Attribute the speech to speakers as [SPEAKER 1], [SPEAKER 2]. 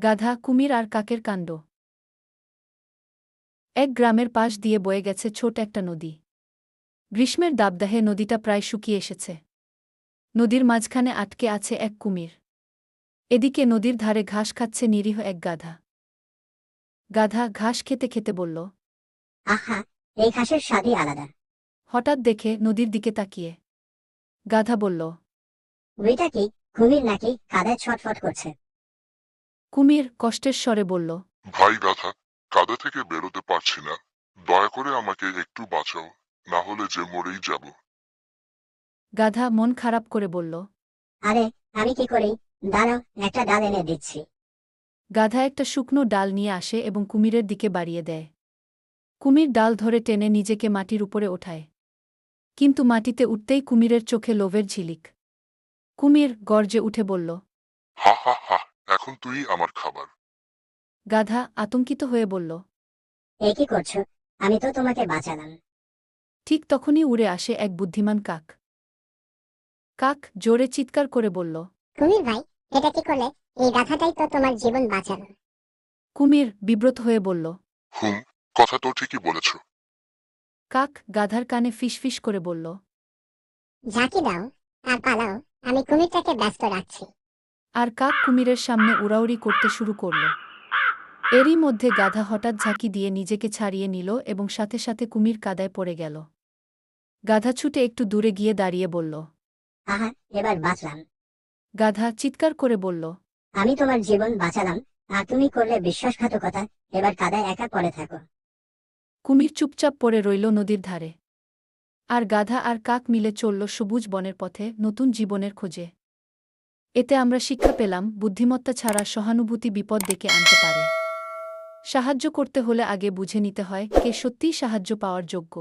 [SPEAKER 1] গাধা, কুমির আর কাকের কাণ্ড। এক গ্রামের পাশ দিয়ে বয়ে গেছে ছোট একটা নদী। গ্রীষ্মের দাবদাহে নদীটা প্রায় শুকিয়ে এসেছে। নদীর মাঝখানে আটকে আছে এক কুমির। এদিকে নদীর ধারে ঘাস খাচ্ছে নিরীহ এক গাধা। গাধা ঘাস খেতে খেতে বলল,
[SPEAKER 2] আহা, এই ঘাসের স্বাদই আলাদা।
[SPEAKER 1] হঠাৎ দেখে নদীর দিকে তাকিয়ে গাধা বলল,
[SPEAKER 2] ওইটা কি কুমির নাকি কাদায় ছটফট করছে?
[SPEAKER 1] কুমির কষ্টের স্বরে বলল,
[SPEAKER 3] ভাই গাধা, কাদা থেকে বেরোতে পারছি না, দয়া করে আমাকে একটু বাঁচাও, না হলে যে মরেই যাব।
[SPEAKER 1] গাধা মন খারাপ করে বলল।
[SPEAKER 2] আরে, আমি কি করি? দাঁড়াও, একটা ডাল এনে দিচ্ছি।
[SPEAKER 1] গাধা একটা শুকনো ডাল নিয়ে আসে এবং কুমিরের দিকে বাড়িয়ে দেয়। কুমির ডাল ধরে টেনে নিজেকে মাটির উপরে ওঠায়। কিন্তু মাটিতে উঠতেই কুমিরের চোখে লোভের ঝিলিক। কুমির গর্জে উঠে বলল।
[SPEAKER 3] হা হা হা, এখন তুই আমার খাবার।
[SPEAKER 1] গাধা আতঙ্কিত হয়ে বলল।
[SPEAKER 2] এ কি করছো? আমি তো তোমাকে বাঁচালাম।
[SPEAKER 1] ঠিক তখনই উড়ে আসে এক বুদ্ধিমান কাক। কাক জোরে চিৎকার করে বলল।
[SPEAKER 4] কুমির ভাই, এটা কি করলে? এই গাধাটাই তো তোমার জীবন বাঁচালো।
[SPEAKER 1] কুমির বিব্রত হয়ে বলল।
[SPEAKER 3] হুম, কথা তো ঠিকই বলেছ।
[SPEAKER 1] কাক গাধার কানে ফিসফিস করে বলল।
[SPEAKER 4] ঝাঁকি দাও আর পালাও, আমি কুমিরটাকে ব্যস্ত রাখছি।
[SPEAKER 1] আর কাক কুমিরের সামনে উড়াউড়ি করতে শুরু করল। এরই মধ্যে গাধা হঠাৎ ঝাঁকি দিয়ে নিজেকে ছাড়িয়ে নিল এবং সাথে সাথে কুমির কাদায় পড়ে গেল। গাধা ছুটে একটু দূরে গিয়ে দাঁড়িয়ে বলল।
[SPEAKER 2] আহা, এবার বাঁচলাম।
[SPEAKER 1] গাধা চিৎকার করে বলল।
[SPEAKER 2] আমি তোমার জীবন বাঁচালাম, আর তুমি করলে বিশ্বাসঘাতকতা। এবার কাদায় একা পড়ে থাকো।
[SPEAKER 1] কুমির চুপচাপ পড়ে রইল নদীর ধারে। আর গাধা আর কাক মিলে চলল সবুজ বনের পথে নতুন জীবনের খোঁজে। এতে আমরা শিক্ষা পেলাম, বুদ্ধিমত্তা ছাড়া সহানুভূতি বিপদ ডেকে আনতে পারে। সাহায্য করতে হলে আগে বুঝে নিতে হয় কে সত্যিই সাহায্য পাওয়ার যোগ্য।